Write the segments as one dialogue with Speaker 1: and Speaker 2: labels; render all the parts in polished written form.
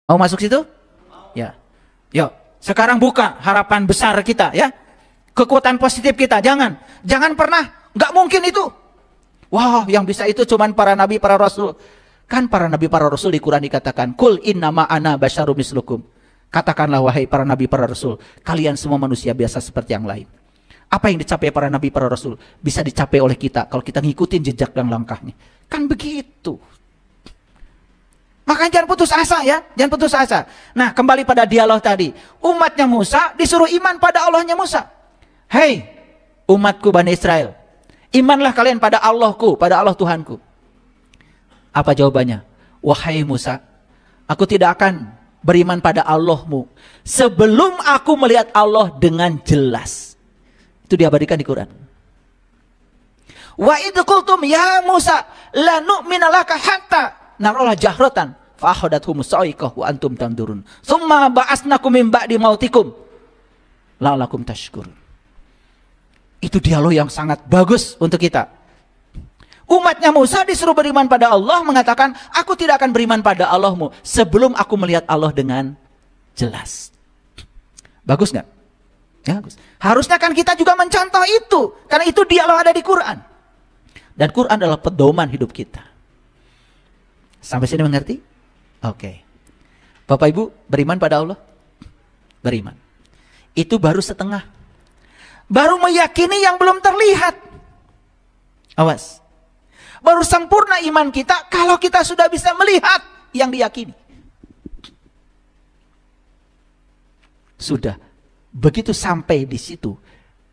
Speaker 1: Mau masuk situ? Ya. Yuk, sekarang buka harapan besar kita ya. Kekuatan positif kita. Jangan pernah, nggak mungkin itu. Wah, yang bisa itu cuman para nabi, para rasul. Kan para nabi, para rasul di Quran dikatakan, Kul innama ana basyarum mislukum. Katakanlah wahai para nabi, para rasul, kalian semua manusia biasa seperti yang lain. Apa yang dicapai para nabi, para rasul bisa dicapai oleh kita kalau kita ngikutin jejak dan langkahnya. Kan begitu. Makanya jangan putus asa ya, jangan putus asa. Nah, kembali pada dialog tadi. Umatnya Musa disuruh iman pada Allahnya Musa. Hei, umatku Bani Israel, imanlah kalian pada Allahku, pada Allah Tuhanku. Apa jawabannya? Wahai Musa, aku tidak akan beriman pada Allahmu sebelum aku melihat Allah dengan jelas. Itu diabadikan di Quran. Wa idh qultum ya Musa la nu'mina laka hatta narolah jahratan fa akhadathum sa'iqah wa antum tanzurun tsumma ba'asnakum min ba'di mautikum la'allakum tashkurun. Itu dialog yang sangat bagus untuk kita. Umatnya Musa disuruh beriman pada Allah, mengatakan aku tidak akan beriman pada Allahmu sebelum aku melihat Allah dengan jelas. Bagus nggak? Ya, bagus. Harusnya kan kita juga mencontoh itu, karena itu dialog ada di Quran. Dan Quran adalah pedoman hidup kita. Sampai sini mengerti? Oke. Bapak Ibu beriman pada Allah? Beriman. Itu baru setengah. Baru meyakini yang belum terlihat. Awas. Baru sempurna iman kita kalau kita sudah bisa melihat yang diyakini. Sudah. Begitu sampai di situ,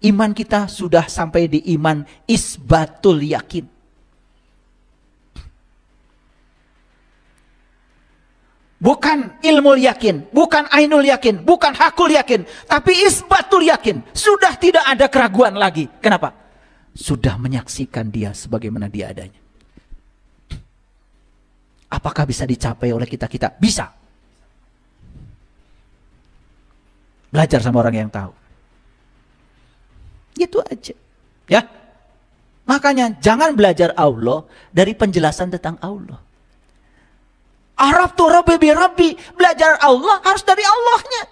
Speaker 1: iman kita sudah sampai di iman isbatul yakin. Bukan ilmu yakin, bukan ainul yakin, bukan hakul yakin, tapi isbatul yakin. Sudah tidak ada keraguan lagi. Kenapa? Sudah menyaksikan dia sebagaimana dia adanya. Apakah bisa dicapai oleh kita-kita? Bisa. Belajar sama orang yang tahu. Itu aja. Ya. Makanya jangan belajar Allah dari penjelasan tentang Allah. Araftu Rabbi bi Rabbi. Belajar Allah harus dari Allahnya.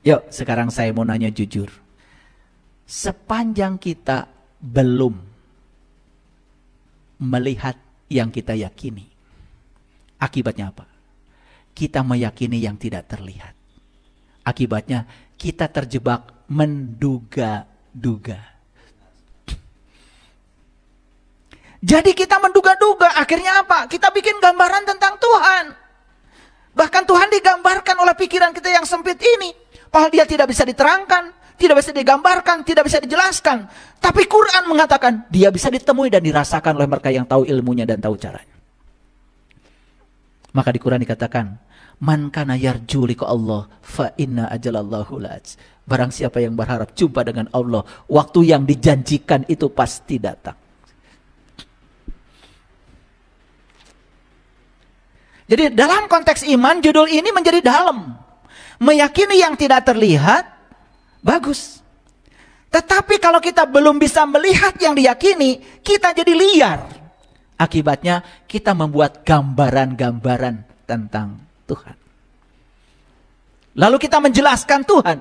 Speaker 1: Yuk, sekarang saya mau nanya jujur. Sepanjang kita belum melihat yang kita yakini, akibatnya apa? Kita meyakini yang tidak terlihat. Akibatnya kita terjebak menduga-duga. Jadi kita menduga-duga, akhirnya apa? Kita bikin gambaran tentang Tuhan. Bahkan Tuhan digambarkan oleh pikiran kita yang sempit ini. Padahal dia tidak bisa diterangkan, tidak bisa digambarkan, tidak bisa dijelaskan. Tapi Quran mengatakan dia bisa ditemui dan dirasakan oleh mereka yang tahu ilmunya dan tahu caranya. Maka di Quran dikatakan, man kana yarju liqa Allah fa inna ajalallahu la'at. Barang siapa yang berharap jumpa dengan Allah, waktu yang dijanjikan itu pasti datang. Jadi dalam konteks iman, judul ini menjadi dalam. Meyakini yang tidak terlihat, bagus. Tetapi kalau kita belum bisa melihat yang diyakini, kita jadi liar. Akibatnya kita membuat gambaran-gambaran tentang Tuhan. Lalu kita menjelaskan Tuhan.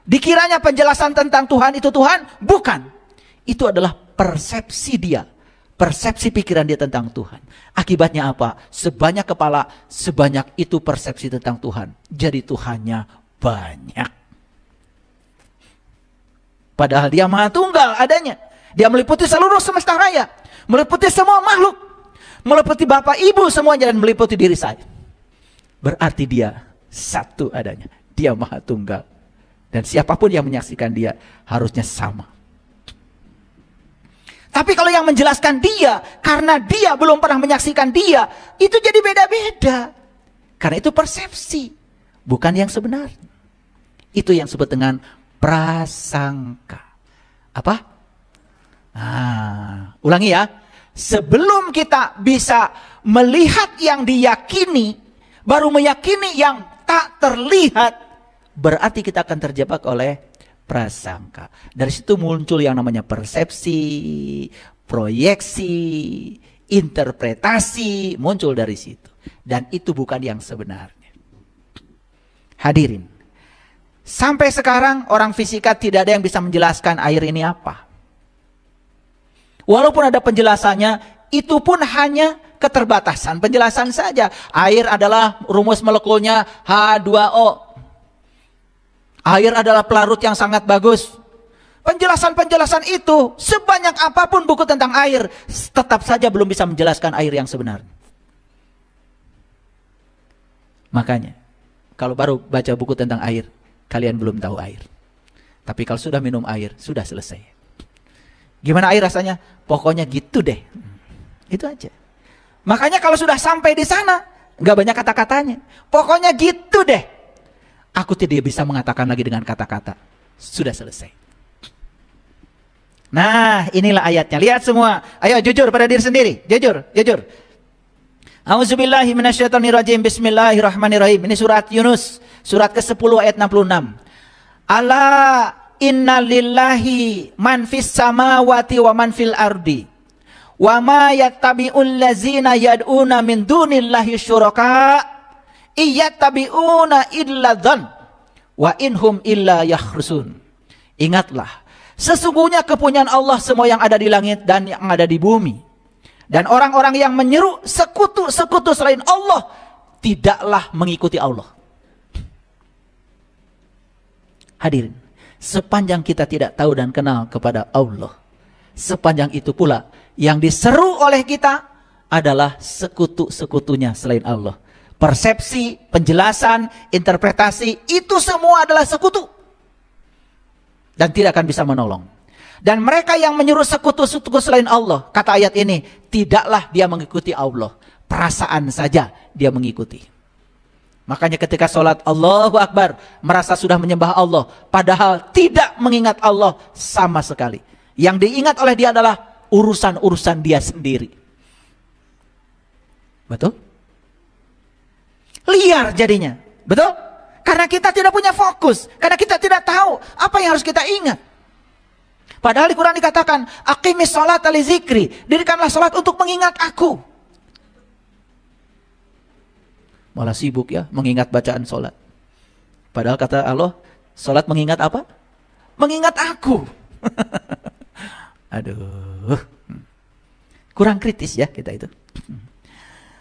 Speaker 1: Dikiranya penjelasan tentang Tuhan itu Tuhan, bukan. Itu adalah persepsi dia. Persepsi pikiran dia tentang Tuhan. Akibatnya apa? Sebanyak kepala, sebanyak itu persepsi tentang Tuhan. Jadi Tuhannya banyak. Padahal dia Maha Tunggal adanya. Dia meliputi seluruh semesta raya. Meliputi semua makhluk. Meliputi Bapak Ibu semuanya dan meliputi diri saya. Berarti dia satu adanya. Dia Maha Tunggal. Dan siapapun yang menyaksikan dia harusnya sama. Tapi kalau yang menjelaskan dia, karena dia belum pernah menyaksikan dia, itu jadi beda-beda. Karena itu persepsi, bukan yang sebenarnya. Itu yang disebut dengan prasangka. Apa? Ulangi ya. Sebelum kita bisa melihat yang diyakini, baru meyakini yang tak terlihat, berarti kita akan terjebak oleh prasangka. Dari situ muncul yang namanya persepsi, proyeksi, interpretasi muncul dari situ. Dan itu bukan yang sebenarnya. Hadirin, sampai sekarang orang fisika tidak ada yang bisa menjelaskan air ini apa. Walaupun ada penjelasannya, itu pun hanya keterbatasan penjelasan saja. Air adalah rumus molekulnya H2O. Air adalah pelarut yang sangat bagus. Penjelasan-penjelasan itu, sebanyak apapun buku tentang air, tetap saja belum bisa menjelaskan air yang sebenarnya. Makanya, kalau baru baca buku tentang air, kalian belum tahu air. Tapi kalau sudah minum air, sudah selesai. Gimana air rasanya? Pokoknya gitu deh. Itu aja. Makanya kalau sudah sampai di sana, nggak banyak kata-katanya. Pokoknya gitu deh. Aku tidak bisa mengatakan lagi dengan kata-kata. Sudah selesai. Nah, inilah ayatnya. Lihat semua. Ayo jujur pada diri sendiri. Jujur, jujur. A'udzubillahi minasyaitonirrajim. Bismillahirrahmanirrahim. Ini surat Yunus, surat ke-10 ayat 66. Ala inna lillahi man fis samawati wa man fil ardi. Wa ma yattabi'ul ladzina yad'una min dunillahi syuraka. Iyattabi'una illa dzan wa inhum illa yakhrusun. Ingatlah, sesungguhnya kepunyaan Allah semua yang ada di langit dan yang ada di bumi. Dan orang-orang yang menyeru sekutu-sekutu selain Allah tidaklah mengikuti Allah. Hadirin, sepanjang kita tidak tahu dan kenal kepada Allah, sepanjang itu pula yang diseru oleh kita adalah sekutu-sekutunya selain Allah. Persepsi, penjelasan, interpretasi, itu semua adalah sekutu. Dan tidak akan bisa menolong. Dan mereka yang menyuruh sekutu-sekutu selain Allah, kata ayat ini, tidaklah dia mengikuti Allah. Perasaan saja dia mengikuti. Makanya ketika sholat Allahu Akbar, merasa sudah menyembah Allah, padahal tidak mengingat Allah sama sekali. Yang diingat oleh dia adalah urusan-urusan dia sendiri. Betul? Liar jadinya. Betul? Karena kita tidak punya fokus. Karena kita tidak tahu apa yang harus kita ingat. Padahal di Quran dikatakan, aqimis sholata li zikri. Dirikanlah sholat untuk mengingat aku. Malah sibuk ya mengingat bacaan sholat. Padahal kata Allah, sholat mengingat apa? Mengingat aku. Aduh. Kurang kritis ya kita itu.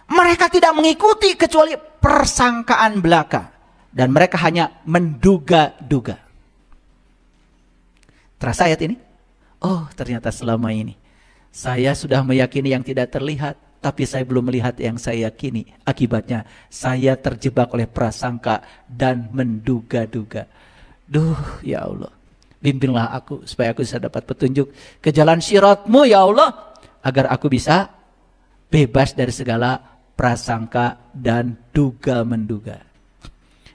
Speaker 1: Mereka tidak mengikuti kecuali persangkaan belaka. Dan mereka hanya menduga-duga. Terasa ayat ini? Oh, ternyata selama ini saya sudah meyakini yang tidak terlihat, tapi saya belum melihat yang saya yakini. Akibatnya saya terjebak oleh prasangka dan menduga-duga. Duh, ya Allah, bimbinglah aku supaya aku bisa dapat petunjuk ke jalan syirat-Mu ya Allah, agar aku bisa bebas dari segala prasangka dan duga-menduga.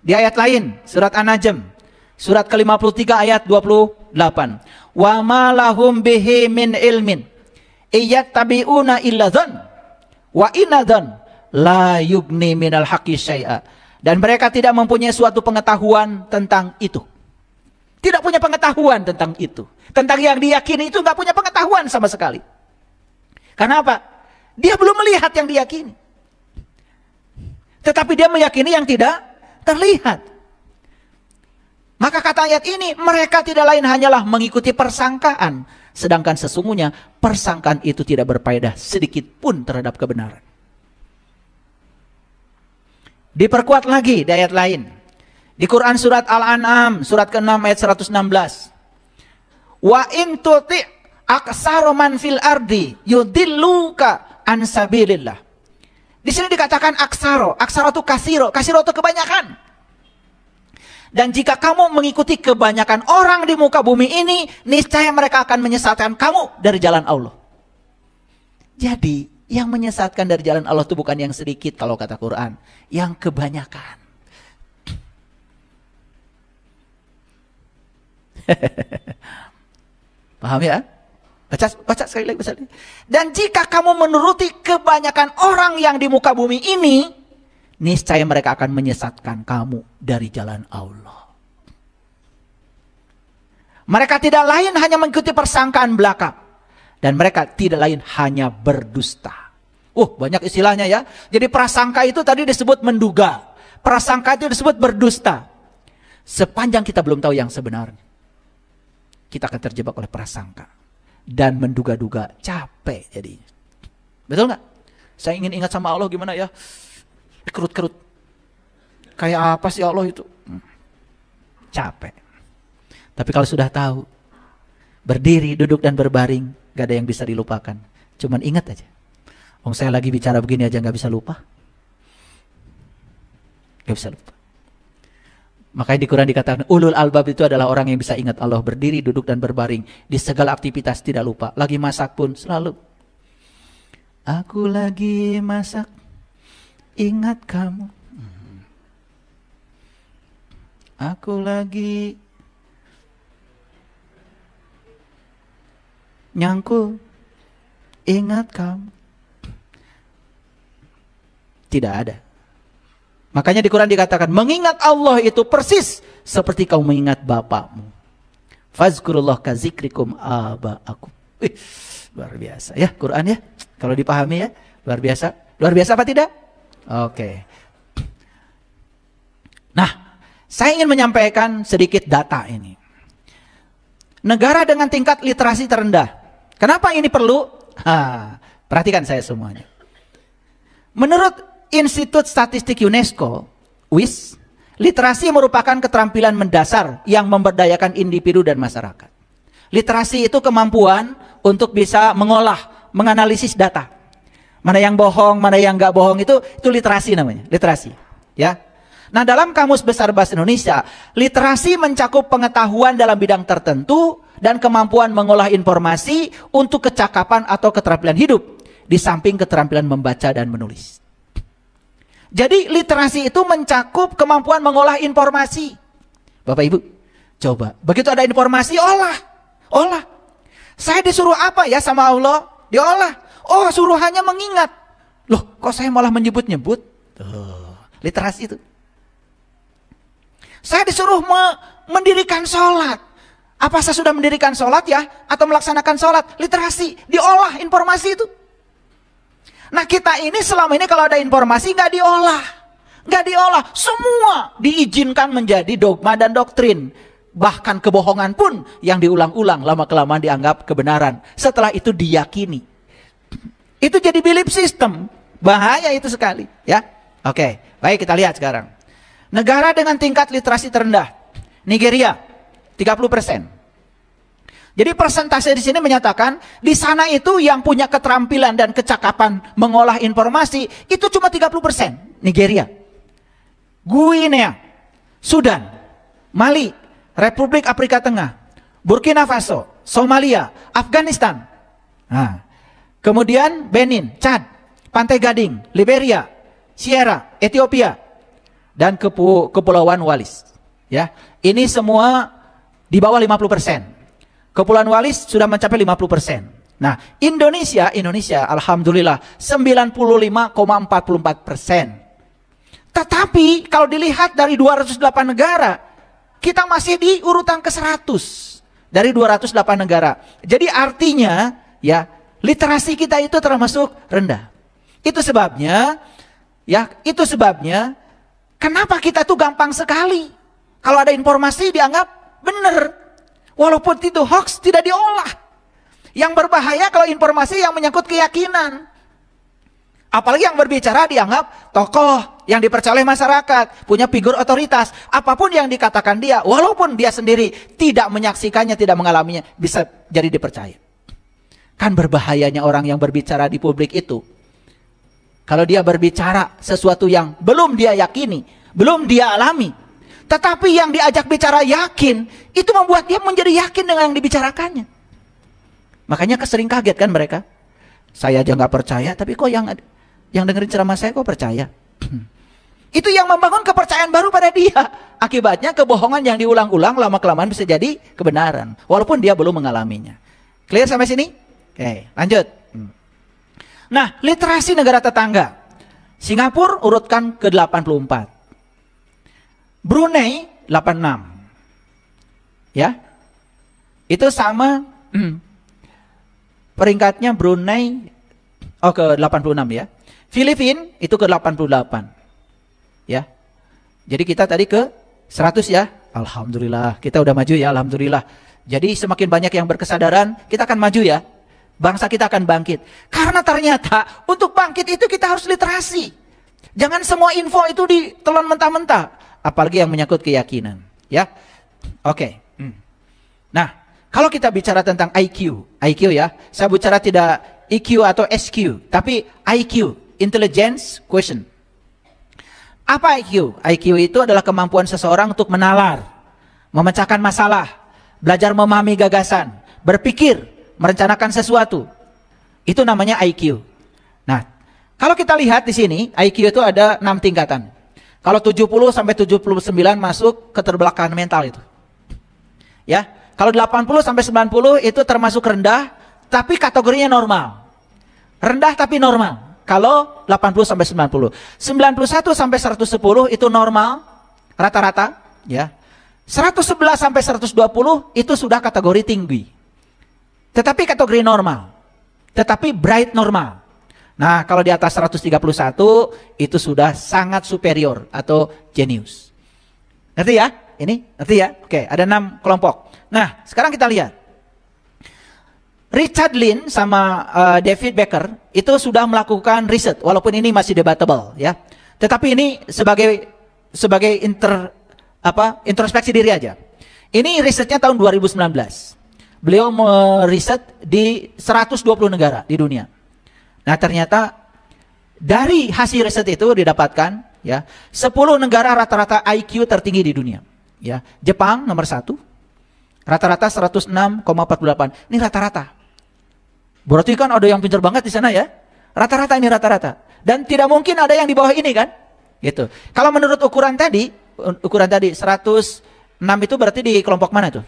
Speaker 1: Di ayat lain, surat An-Najm, surat ke-53 ayat 28. Wa ma lahum bihi min ilmin iyattabi'una illa dzan wa inna dzan la yugni minal haqqi syai'a. Dan mereka tidak mempunyai suatu pengetahuan tentang itu. Tidak punya pengetahuan tentang itu. Tentang yang diyakini itu enggak punya pengetahuan sama sekali. Karena apa? Dia belum melihat yang diyakini. Tetapi dia meyakini yang tidak terlihat. Maka kata ayat ini, mereka tidak lain hanyalah mengikuti persangkaan. Sedangkan sesungguhnya persangkaan itu tidak berfaedah sedikit pun terhadap kebenaran. Diperkuat lagi di ayat lain. Di Quran surat Al-An'am, surat ke-6 ayat 116. Wa in tuti' aktsara man fil ardi yudilluka an sabilillah. Di sini dikatakan aksaro. Aksaro itu kasiro. Kasiro itu kebanyakan. Dan jika kamu mengikuti kebanyakan orang di muka bumi ini, niscaya mereka akan menyesatkan kamu dari jalan Allah. Jadi, yang menyesatkan dari jalan Allah itu bukan yang sedikit kalau kata Quran. Yang kebanyakan. Paham ya? Baca sekali lagi. Dan jika kamu menuruti kebanyakan orang yang di muka bumi ini, niscaya mereka akan menyesatkan kamu dari jalan Allah. Mereka tidak lain hanya mengikuti persangkaan belaka. Dan mereka tidak lain hanya berdusta. Banyak istilahnya ya. Jadi prasangka itu tadi disebut menduga. Prasangka itu disebut berdusta. Sepanjang kita belum tahu yang sebenarnya, kita akan terjebak oleh prasangka. Dan menduga-duga, capek jadinya. Betul nggak? Saya ingin ingat sama Allah gimana ya? Kerut-kerut. Kayak apa sih Allah itu? Capek. Tapi kalau sudah tahu, berdiri, duduk, dan berbaring, gak ada yang bisa dilupakan. Cuman ingat aja. Saya lagi bicara begini aja gak bisa lupa. Gak bisa lupa. Makanya di Quran dikatakan, ulul albab itu adalah orang yang bisa ingat Allah, berdiri, duduk, dan berbaring. Di segala aktivitas tidak lupa. Lagi masak pun selalu. Aku lagi masak, ingat kamu. Aku lagi nyangkul, ingat kamu. Tidak ada. Makanya di Quran dikatakan, mengingat Allah itu persis seperti kau mengingat bapakmu. Fazkurullah kazikrikum aba'akum. Luar biasa ya Quran ya. Kalau dipahami ya, luar biasa. Luar biasa apa tidak? Oke. Nah, saya ingin menyampaikan sedikit data ini. Negara dengan tingkat literasi terendah. Kenapa ini perlu? Perhatikan saya semuanya. Menurut Institut Statistik UNESCO, WIS, literasi merupakan keterampilan mendasar yang memberdayakan individu dan masyarakat. Literasi itu kemampuan untuk bisa mengolah, menganalisis data. Mana yang bohong, mana yang nggak bohong itu literasi namanya, literasi. Ya. Nah, dalam Kamus Besar Bahasa Indonesia, literasi mencakup pengetahuan dalam bidang tertentu dan kemampuan mengolah informasi untuk kecakapan atau keterampilan hidup, di samping keterampilan membaca dan menulis. Jadi literasi itu mencakup kemampuan mengolah informasi. Bapak Ibu, coba. Begitu ada informasi, olah. Saya disuruh apa ya sama Allah? Diolah. Suruh hanya mengingat. Loh, kok saya malah menyebut-nyebut? Literasi itu. Saya disuruh mendirikan sholat. Apa saya sudah mendirikan sholat ya? Atau melaksanakan sholat? Literasi. Diolah informasi itu. Nah, kita ini selama ini kalau ada informasi nggak diolah. Semua diizinkan menjadi dogma dan doktrin. Bahkan kebohongan pun yang diulang-ulang lama-kelamaan dianggap kebenaran. Setelah itu diyakini. Itu jadi belief system. Bahaya itu sekali. Ya, oke. Baik, kita lihat sekarang. Negara dengan tingkat literasi terendah. Nigeria, 30%. Jadi persentase di sini menyatakan di sana itu yang punya keterampilan dan kecakapan mengolah informasi itu cuma 30%. Nigeria, Guinea, Sudan, Mali, Republik Afrika Tengah, Burkina Faso, Somalia, Afghanistan. Kemudian Benin, Chad, Pantai Gading, Liberia, Sierra, Ethiopia, dan Kepulauan Wallis. Ya, ini semua di bawah 50%. Kepulauan Wallis sudah mencapai 50%. Nah, Indonesia alhamdulillah 95,44%. Tetapi kalau dilihat dari 208 negara, kita masih di urutan ke-100 dari 208 negara. Jadi artinya ya, literasi kita itu termasuk rendah. Itu sebabnya kenapa kita tuh gampang sekali kalau ada informasi dianggap benar. Walaupun itu hoax tidak diolah. Yang berbahaya kalau informasi yang menyangkut keyakinan. Apalagi yang berbicara dianggap tokoh yang dipercaya oleh masyarakat, punya figur otoritas. Apapun yang dikatakan dia, walaupun dia sendiri tidak menyaksikannya, tidak mengalaminya, bisa jadi dipercaya. Kan berbahayanya orang yang berbicara di publik itu. Kalau dia berbicara sesuatu yang belum dia yakini, belum dia alami, tetapi yang diajak bicara yakin, itu membuat dia menjadi yakin dengan yang dibicarakannya. Makanya sering kaget kan mereka. Saya aja nggak percaya, tapi kok yang dengerin ceramah saya kok percaya. Itu yang membangun kepercayaan baru pada dia. Akibatnya kebohongan yang diulang-ulang lama-kelamaan bisa jadi kebenaran. Walaupun dia belum mengalaminya. Clear sampai sini? Oke, lanjut. Nah, literasi negara tetangga. Singapura urutkan ke-84. Brunei 86. Ya. Itu sama peringkatnya Brunei Oh, ke 86 ya. Filipina itu ke 88. Ya. Jadi kita tadi ke 100 ya. Alhamdulillah, kita udah maju ya, alhamdulillah. Jadi semakin banyak yang berkesadaran, kita akan maju ya. Bangsa kita akan bangkit. Karena ternyata untuk bangkit itu kita harus literasi. Jangan semua info itu ditelan mentah-mentah. Apalagi yang menyangkut keyakinan. Ya. Oke. Nah, kalau kita bicara tentang IQ ya. Saya bicara tidak EQ atau SQ. Tapi IQ, Intelligence Quotient. Apa IQ? IQ itu adalah kemampuan seseorang untuk menalar, memecahkan masalah, belajar memahami gagasan, berpikir, merencanakan sesuatu. Itu namanya IQ. Nah, kalau kita lihat di sini, IQ itu ada 6 tingkatan. Kalau 70 sampai 79 masuk keterbelakangan mental itu. Ya, kalau 80 sampai 90 itu termasuk rendah, tapi kategorinya normal. Rendah tapi normal. Kalau 80 sampai 90. 91 sampai 110 itu normal, rata-rata, ya. 111 sampai 120 itu sudah kategori tinggi. Tetapi kategori normal. Tetapi bright normal. Nah, kalau di atas 131 itu sudah sangat superior atau genius. Ngerti ya? Ini ngerti ya? Oke, ada 6 kelompok. Nah, sekarang kita lihat. Richard Lynn sama David Becker itu sudah melakukan riset, walaupun ini masih debatable ya. Tetapi ini sebagai introspeksi diri aja. Ini risetnya tahun 2019. Beliau meriset di 120 negara di dunia. Nah, ternyata dari hasil riset itu didapatkan ya, 10 negara rata-rata IQ tertinggi di dunia. Ya, Jepang nomor 1. Rata-rata 106,48. Ini rata-rata. Berarti kan ada yang pintar banget di sana ya. Rata-rata ini rata-rata. Dan tidak mungkin ada yang di bawah ini kan? Gitu. Kalau menurut ukuran tadi 106 itu berarti di kelompok mana tuh?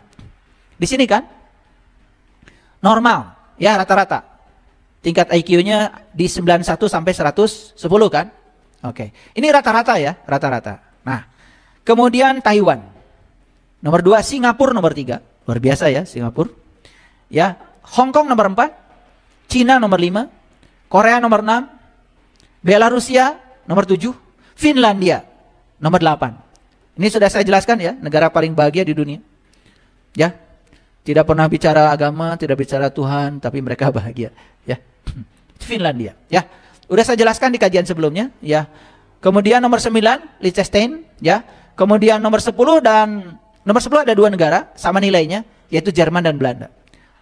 Speaker 1: Di sini kan? Normal, ya rata-rata. Tingkat IQ-nya di 91 sampai 110 kan? Oke. Ini rata-rata ya, rata-rata. Nah, kemudian Taiwan. Nomor 2, Singapura nomor 3. Luar biasa ya, Singapura. Ya, Hong Kong nomor 4. Cina nomor 5, Korea nomor 6, Belarusia nomor 7, Finlandia nomor 8. Ini sudah saya jelaskan ya, negara paling bahagia di dunia. Ya. Tidak pernah bicara agama, tidak bicara Tuhan, tapi mereka bahagia, ya. Finlandia, ya. Udah saya jelaskan di kajian sebelumnya, ya. Kemudian nomor 9, Liechtenstein, ya. Kemudian nomor 10 dan nomor 10 ada 2 negara sama nilainya, yaitu Jerman dan Belanda.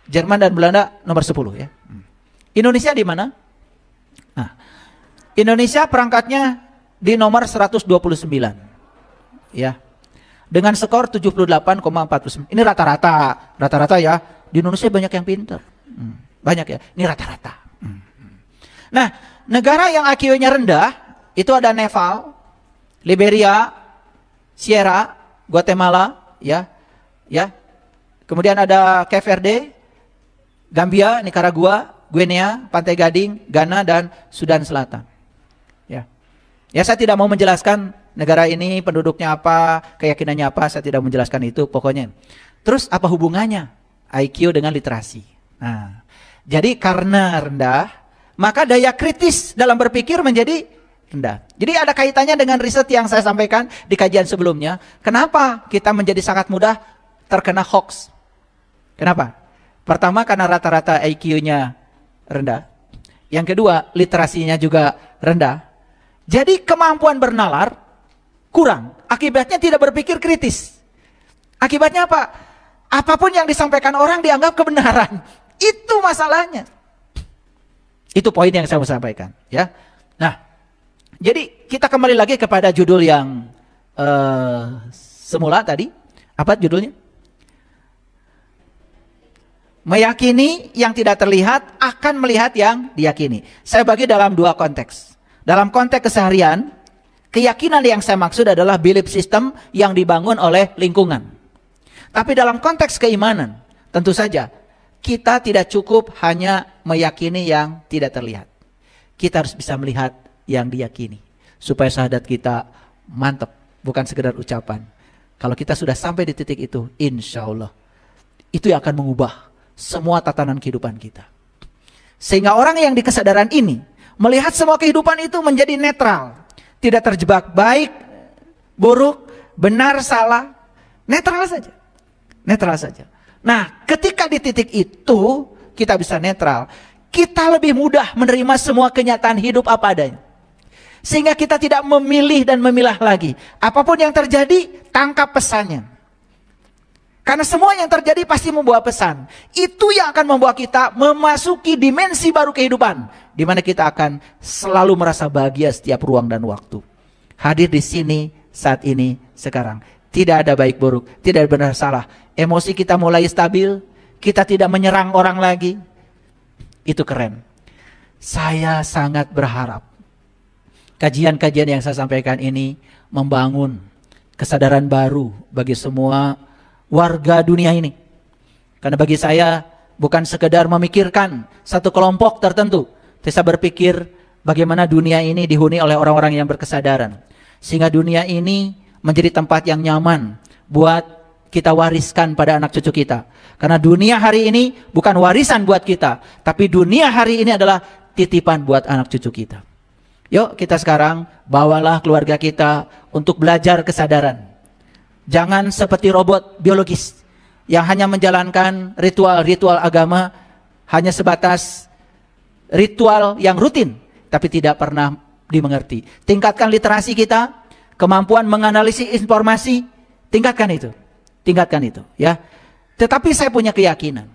Speaker 1: Jerman dan Belanda nomor 10 ya. Indonesia di mana? Nah, Indonesia perangkatnya di nomor 129. Ya. Dengan skor 78,49. Ini rata-rata ya. Di Indonesia banyak yang pintar. Banyak ya. Ini rata-rata. Nah, negara yang IQ-nya rendah itu ada Nepal, Liberia, Sierra, Guatemala, ya. Ya. Kemudian ada Cape Verde, Gambia, Nicaragua, Guinea, Pantai Gading, Ghana, dan Sudan Selatan. Ya, ya saya tidak mau menjelaskan negara ini penduduknya apa, keyakinannya apa, saya tidak menjelaskan itu pokoknya. Terus apa hubungannya IQ dengan literasi? Nah, jadi karena rendah, maka daya kritis dalam berpikir menjadi rendah. Jadi ada kaitannya dengan riset yang saya sampaikan di kajian sebelumnya. Kenapa kita menjadi sangat mudah terkena hoax? Kenapa? Pertama karena rata-rata IQ-nya rendah. Yang kedua, literasinya juga rendah. Jadi kemampuan bernalar kurang. Akibatnya tidak berpikir kritis. Akibatnya apa? Apapun yang disampaikan orang dianggap kebenaran. Itu masalahnya. Itu poin yang saya mau sampaikan. Ya. Nah, jadi kita kembali lagi kepada judul yang semula tadi. Apa judulnya? Meyakini yang tidak terlihat akan melihat yang diyakini. Saya bagi dalam 2 konteks. Dalam konteks keseharian, keyakinan yang saya maksud adalah belief system yang dibangun oleh lingkungan. Tapi dalam konteks keimanan, tentu saja kita tidak cukup hanya meyakini yang tidak terlihat. Kita harus bisa melihat yang diyakini. Supaya syahadat kita mantap, bukan sekedar ucapan. Kalau kita sudah sampai di titik itu, insya Allah, itu yang akan mengubah semua tatanan kehidupan kita. Sehingga orang yang di kesadaran ini Melihat semua kehidupan itu menjadi netral. Tidak terjebak baik, buruk, benar, salah. Netral saja. Netral saja. Nah, ketika di titik itu kita bisa netral, kita lebih mudah menerima semua kenyataan hidup apa adanya. Sehingga kita tidak memilih dan memilah lagi. Apapun yang terjadi, tangkap pesannya. Karena semua yang terjadi pasti membawa pesan. Itu yang akan membawa kita memasuki dimensi baru kehidupan. Di mana kita akan selalu merasa bahagia setiap ruang dan waktu. Hadir di sini, saat ini, sekarang. Tidak ada baik buruk, tidak ada benar salah. Emosi kita mulai stabil, kita tidak menyerang orang lagi. Itu keren. Saya sangat berharap kajian-kajian yang saya sampaikan ini membangun kesadaran baru bagi semua warga dunia ini. Karena bagi saya bukan sekedar memikirkan satu kelompok tertentu. Saya berpikir bagaimana dunia ini dihuni oleh orang-orang yang berkesadaran. Sehingga dunia ini menjadi tempat yang nyaman buat kita wariskan pada anak cucu kita. Karena dunia hari ini bukan warisan buat kita, tapi dunia hari ini adalah titipan buat anak cucu kita. Yuk kita sekarang bawalah keluarga kita untuk belajar kesadaran. Jangan seperti robot biologis yang hanya menjalankan ritual-ritual agama, hanya sebatas ritual yang rutin, tapi tidak pernah dimengerti. Tingkatkan literasi kita, kemampuan menganalisis informasi, tingkatkan itu ya. Tetapi saya punya keyakinan